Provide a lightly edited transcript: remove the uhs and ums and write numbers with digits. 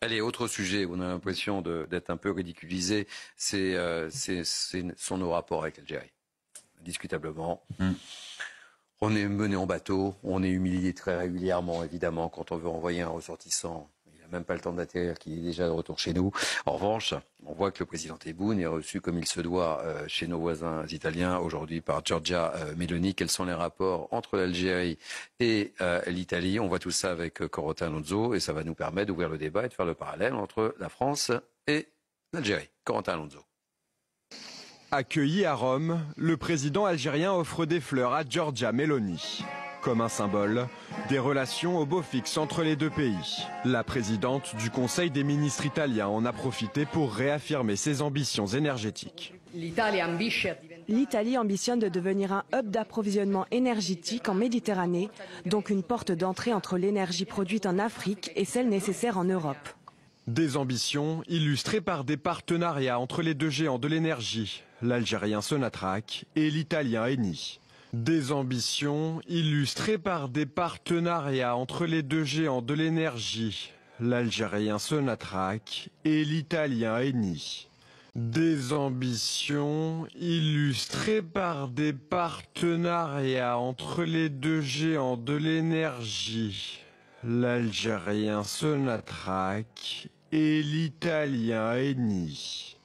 Allez, autre sujet où on a l'impression d'être un peu ridiculisé, sont nos rapports avec l'Algérie. Indiscutablement. On est mené en bateau, on est humilié très régulièrement, évidemment, quand on veut envoyer un ressortissant. Il n'a même pas le temps d'atterrir, qu'il est déjà de retour chez nous. En revanche, on voit que le président Tebboune est reçu comme il se doit chez nos voisins italiens, aujourd'hui par Giorgia Meloni. Quels sont les rapports entre l'Algérie et l'Italie? On voit tout ça avec Corentin Alonso et ça va nous permettre d'ouvrir le débat et de faire le parallèle entre la France et l'Algérie. Corentin Alonso. Accueilli à Rome, le président algérien offre des fleurs à Giorgia Meloni. Comme un symbole, des relations au beau fixe entre les deux pays. La présidente du Conseil des ministres italiens en a profité pour réaffirmer ses ambitions énergétiques. L'Italie ambitionne de devenir un hub d'approvisionnement énergétique en Méditerranée, donc une porte d'entrée entre l'énergie produite en Afrique et celle nécessaire en Europe. Des ambitions illustrées par des partenariats entre les deux géants de l'énergie, l'Algérien Sonatrach et l'Italien Eni. Des ambitions illustrées par des partenariats entre les deux géants de l'énergie, l'Algérien Sonatrach et l'Italien Eni. Des ambitions illustrées par des partenariats entre les deux géants de l'énergie, l'Algérien Sonatrach et l'Italien Eni.